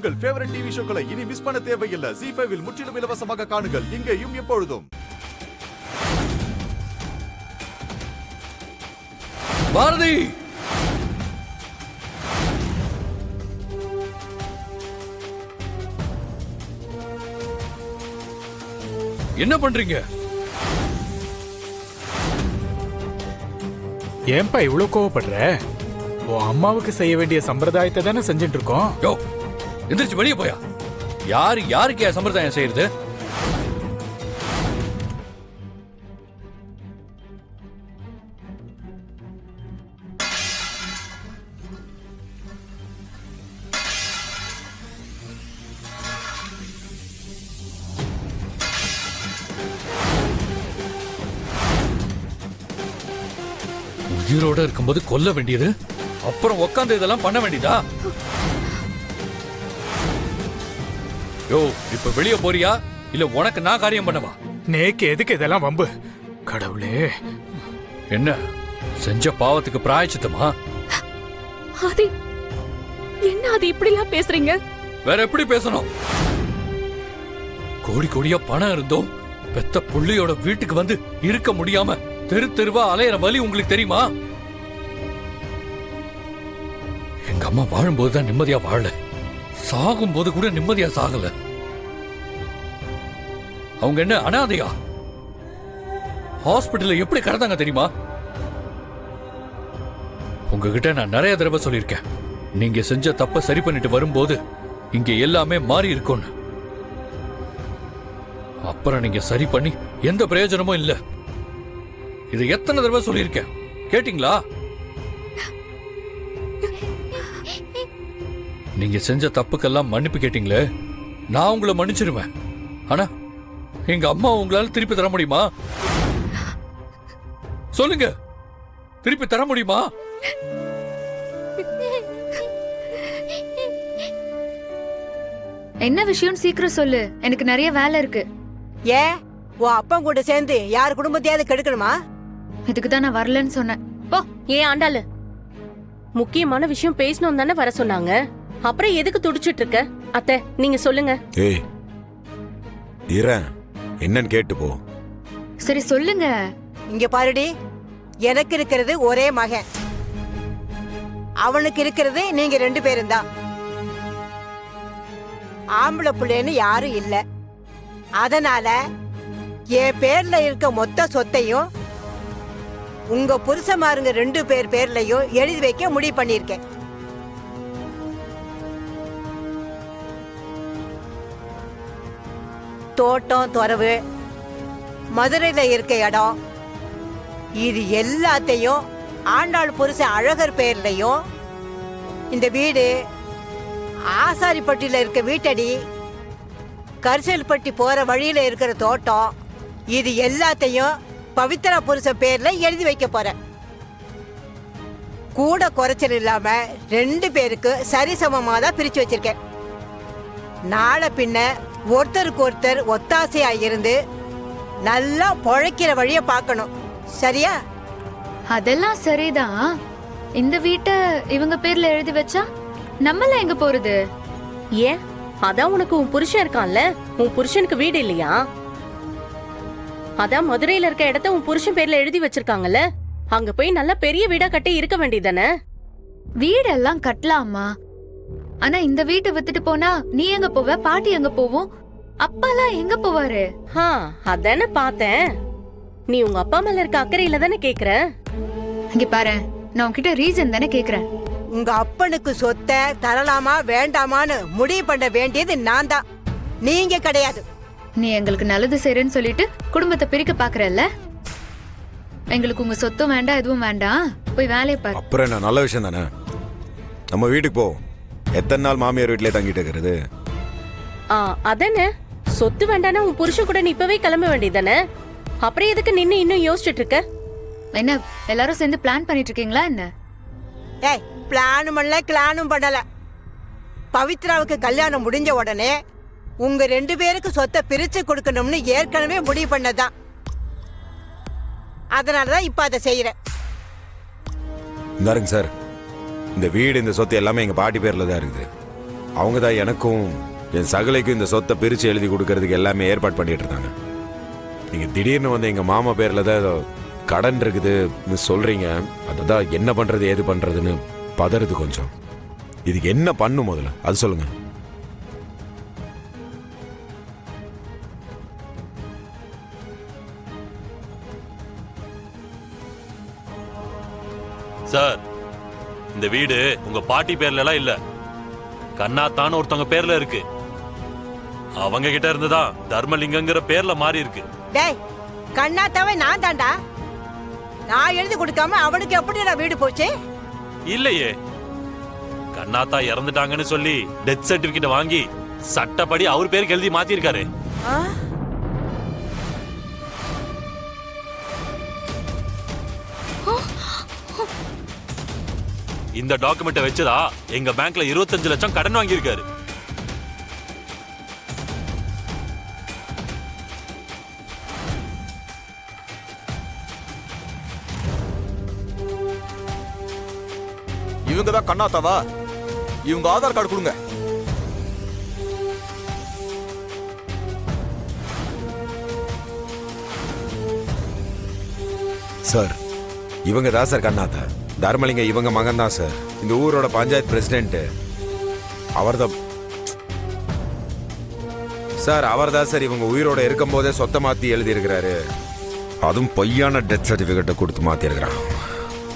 உங்கள் favourite TV ஷோக்களை இனி miss பண்ண தேவையில்லை. ZEE5 இல் முற்றிலும் இலவசமாக காணுங்கள். இங்கேயும் எப்பொழுதும். பாரதி, என்ன பண்றீங்க? ஏன்பா இவ்வளவு கோவப்படுற? உன் அம்மாவுக்கு செய்ய வேண்டிய சம்பிரதாயத்தை தானே செஞ்சுட்டு இருக்கோம். யோ, எந்திரிச்சு வெளியே போயா. யாருக்கு சம்பிரதாயம் செய்யறது? உயிரோட இருக்கும்போது கொல்ல வேண்டியது, அப்புறம் உட்காந்து இதெல்லாம் பண்ண வேண்டியதா? யோ, இப்ப வெளிய போறியா இல்ல உனக்கு நான் காரியம் பண்ணவா? நேக்கு எதுக்கு இதெல்லாம் வம்பு? கடவுளே, என்ன செஞ்ச பாவத்துக்கு பிராயச்சித்தமா? ஆதி, என்ன ஆதி இப்படி எல்லாம் பேசுறீங்க? வேற எப்படி பேசணும்? கோடி கோடியா பணம் இருந்தோம் பெத்த புள்ளியோட வீட்டுக்கு வந்து இருக்க முடியாம தெரு தெருவா அலையிற வலி உங்களுக்கு தெரியுமா? எங்க அம்மா வாழும்போதுதான் நிம்மதியா வாழல, சாகும் போது கூட நிம்மதியா சாகல. அவங்க என்ன அனாதையா? ஹாஸ்பிட்டல்ல எப்படி கடந்தாங்க தெரியுமா? உங்ககிட்ட நான் நிறைய தடவை சொல்லியிருக்கேன், நீங்க செஞ்ச தப்ப சரி பண்ணிட்டு வரும்போது இங்க எல்லாமே மாறி இருக்கும்னு. அப்புறம் நீங்க சரி பண்ணி எந்த பிரயோஜனமும் இல்ல. இது எத்தனை தடவை சொல்லியிருக்கேன், கேட்டீங்களா? நீங்க செஞ்ச தப்புக்கெல்லாம் மன்னிப்பு கேட்டீங்களே, நான் உங்களை மன்னிச்சிருவேன். ஆனா எங்க அம்மா உங்களால திருப்பி தர முடியுமா? சொல்லுங்க, திருப்பி தர முடியுமா? என்ன விஷயம் சீக்கிரம் சொல்லு, எனக்கு நிறைய வேலை இருக்கு. ஏன் உன் அப்பன் கூட சேர்ந்து யார் குடும்பத்தையாவது கெடுக்கணுமா? இதுக்கு தான் நான் வரலன்னு சொன்னேன். போ. ஏன் ஆண்டாளு, முக்கியமான விஷயம் பேசணும் தானே வர சொன்னாங்க, அப்புறம் எதுக்கு துடிச்சிட்டு இருக்க? அத்தை, நீங்க சொல்லுங்க. ஏய் இரேன், என்னன்னு கேட்டு போ. சரி சொல்லுங்க. இங்க பாருடி, எனக்கு இருக்கிறது ஒரே மகன், அவனுக்கு இருக்கிறது நீங்க 2 பேரும் தான். ஆம்பளை பிள்ளைன்னு யாரும் இல்ல. அதனால என் பேர்ல இருக்க மொத்த சொத்தையும் உங்க புருஷமாருங்க 2 பேர் பேர்லயும் எழுதி வைக்க முடிவு பண்ணிருக்கேன். தோட்டம் துறவு, மதுரையில இருக்க இடம், இது எல்லாத்தையும் ஆண்டாள் புருஷன் அழகர் பேர்லயும், இந்த வீடு, ஆசாரிப்பட்டியில இருக்க வீட்டடி, கரிசல்பட்டி போற வழியில இருக்கிற தோட்டம், இது எல்லாத்தையும் பவித்ரா புருஷன் பேர்ல எழுதி வைக்க போறேன். கூட குறைச்சல் இல்லாம 2 பேருக்கு சரிசமமா தான் பிரிச்சு வச்சிருக்கேன். நாளை பின்ன ஒருத்தருக்கு ஒருத்தர் ஒத்தாசையா இருந்து நல்லா பொழைக்கிற வழிய பார்க்கணும். சரியா? அதெல்லாம் சரிதான். இந்த வீட்டை இவங்க பேர்ல எழுதி வச்சா நம்மள எங்க போறது? ஏன், அதான் உனக்கு உன் புருஷன் இருக்கான்ல, உன் புருஷனுக்கு வீடு இல்லையா? அதான் மதுரையில இருக்க இடத்த உன் புருஷன் பேர்ல எழுதி வச்சிருக்காங்கல்ல, அங்க போய் நல்ல பெரிய வீடா கட்டி இருக்க வேண்டியதானே? வீடெல்லாம் கட்டலாமா, ஆனா இந்த வீட்டை வித்துட்டு போனா நீ எங்க போவ, பாட்டி எங்க போவோம், அப்பாலாம் எங்க போவாரு? அதானே பார்த்தேன். நீ உங்க அப்பா மேல இருக்க அக்கறையில தானே கேக்குற. இங்க பாரு, நான் உன்கிட்ட ரீசன் தானே கேக்குறேன். உங்க அப்பனுக்கு சொத்தை தரலாமா வேண்டாமான்னு முடிவு பண்ண வேண்டியது நான் தான், நீங்க கிடையாது. நீ எங்களுக்கு நல்லது செய்றேன்னு சொல்லிட்டு குடும்பத்தை பிரிக்க பாக்குறல்ல. எங்களுக்கு உங்க சொத்தும் வேண்டாம், எதுவும் வேண்டாம், போய் வேலையை பாரு. அப்புறம் என்ன, நல்ல விஷயம் தானே. நம்ம வீட்டுக்கு போ. எத்தனை நாள் மாமியார் வீட்டிலே தங்கிட்டு இருக்கிறது? அதானே, சொத்து வேண்டானா உன் புருஷன் கூட நீ இப்பவே கிளம்ப வேண்டியதானே? அப்புறம் எதுக்கு நின்னு இன்னும் யோசிச்சுட்டு இருக்க? என்ன எல்லாரும் சேர்ந்து பிளான் பண்ணிட்டு இருக்கீங்களா என்ன? ஏய், பிளானும் பண்ணல கிளானும் பண்ணல. பவித்ராவுக்கு கல்யாணம் முடிஞ்ச உடனே உங்க 2 பேருக்கு சொத்தை பிரிச்சு கொடுக்கணும்னு ஏற்கனவே முடிவு பண்ணதான். அதனாலதான் இப்ப அதை செய்யறேன். இந்தாருங்க சார், இந்த வீடு இந்த சொத்து எல்லாமே எங்க பாட்டி பேர்ல தான் இருக்குது. அவங்க தான் எனக்கும் என் சகலைக்கும் இந்த சொத்தை பிரித்து எழுதி கொடுக்கறதுக்கு எல்லாமே ஏற்பாடு பண்ணிட்டு இருந்தாங்க. நீங்கள் திடீர்னு வந்து எங்கள் மாமா பேரில் தான் ஏதோ கடன் இருக்குதுன்னு சொல்கிறீங்க. அதுதான் என்ன பண்ணுறது ஏது பண்ணுறதுன்னு பதறது கொஞ்சம். இதுக்கு என்ன பண்ணும் முதல்ல அது சொல்லுங்கள். சார், இந்த வீடு உங்க பாட்டி பேர்ல எல்லாம் இல்ல, கண்ணாத்தான்னு ஒருத்தவங்க பேர்ல இருக்கு. அவங்க கிட்ட இருந்துதான் தர்மலிங்கங்கிற பேர்ல மாறி இருக்கு. டேய், கண்ணாத்தாவே நான் தான்டா. நான் எழுதி கொடுக்காம அவனுக்கு எப்படிடா வீடு போச்சு? இல்லையே, கண்ணாத்தா இறந்துட்டாங்கன்னு சொல்லி டெத் சர்டிபிகேட் வாங்கி சட்டப்படி அவர் பேருக்கு எழுதி மாத்திருக்காரு. ஆ? இந்த டாக்குமெண்ட்டை வச்சுதா எங்க பேங்க்ல 25 லட்சம் கடன் வாங்கியிருக்காரு. இவங்க தான் கண்ணாத்தாவா? இவங்க ஆதார் கார்டு கொடுங்க. சார், இவங்க தான் சார் கண்ணாத்தா. தர்மலிங்க இவங்க மகன் தான் சார். இந்த ஊரோட பஞ்சாயத்து பிரசிடென்ட் அவர்தான் சார். அவர்தான் சார் இவங்க உயிரோட இருக்கும் போதே சொத்தை மாத்தி எழுதி இருக்கிறாரு. அதுவும் பொய்யான டெத் சர்டிபிகேட்டை கொடுத்து மாத்தி இருக்கிறான்.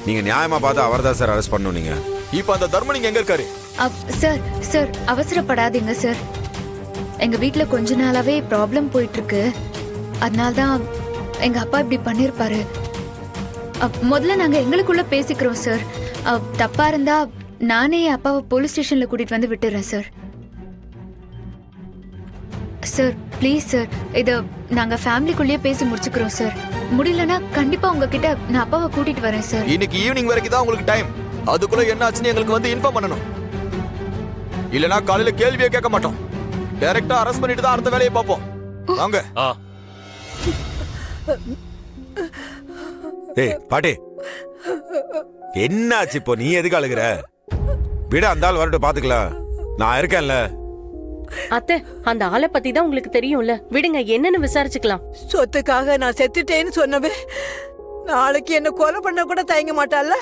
நீங்க நியாயமா பார்த்து அவர் தான் சார் அரெஸ்ட் பண்ணணும். நீங்க இப்ப அந்த தர்மலிங்க எங்க இருக்காரு? சார் சார் அவசரப்படாதீங்க சார். எங்க வீட்ல கொஞ்ச நாளாவே ப்ராப்ளம் போயிட்டு இருக்கு. அதனால்தான் எங்க அப்பா இப்படி பண்ணிருப்பாரு. முதல்ல நாங்க எங்களுக்குள்ள பேசிக்கிறோம் சார். தப்பா இருந்தா நானே அப்பாவை போலீஸ் ஸ்டேஷன்ல கூட்டிட்டு வந்து விட்டுறேன் சார். சார் ப்ளீஸ் சார், இத நாங்க ஃபேமிலிக்குள்ளேயே பேசி முடிச்சுக்கிறோம் சார். முடியலன்னா கண்டிப்பா உங்ககிட்ட நான் அப்பாவை கூட்டிட்டு வரேன் சார். இன்னைக்கு ஈவினிங் வரைக்கும் தான் உங்களுக்கு டைம். அதுக்குள்ள என்ன ஆச்சுன்னு எங்களுக்கு வந்து இன்ஃபார்ம் பண்ணணும். இல்லனா காலையில கேள்வியே கேட்க மாட்டோம். டைரக்டா அரெஸ்ட் பண்ணிட்டு தான் அடுத்த வேலையை பார்ப்போம். வாங்க. ஏய் பாட்டி, என்னாச்சு இப்போ? நீ எதுக்கு அழுகுற? விட, அந்த ஆள் வரட்டும், பாத்துக்கலாம். நான் இருக்கேன்ல. அத்தை, அந்த ஆளை பத்தி தான் உங்களுக்கு தெரியும்ல, விடுங்க, என்னன்னு விசாரிச்சுக்கலாம். சொத்துக்காக நான் செத்துட்டேன்னு சொன்னவே நாளைக்கு என்ன கொலை பண்ண கூட தயங்க மாட்டாள்ல.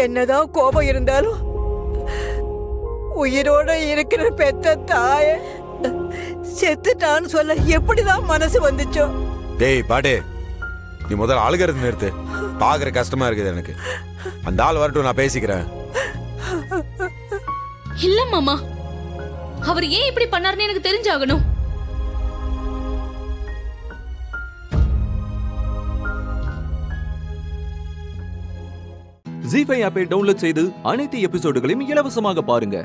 என்னதான் கோபம் இருந்தாலும் உயிரோட இருக்கிற பெத்த தாய செத்துட்டான்னு சொல்ல எப்படிதான் மனசு வந்துச்சோ? டேய் பாட்டே, நீ முதல்ல அழுகிறது நிறுத்து. பாக்குற கஷ்டமா இருக்குது எனக்கு. அந்த ஆள் வரட்டும், நான் பேசிக்கிறேன். இல்ல மாமா, அவர் ஏன் இப்படி பண்ணாருன்னு எனக்கு தெரிஞ்சாகணும். ஜீ5 ஆப்பை டவுன்லோட் செய்து அனைத்து எபிசோடுகளையும் இலவசமாக பாருங்க.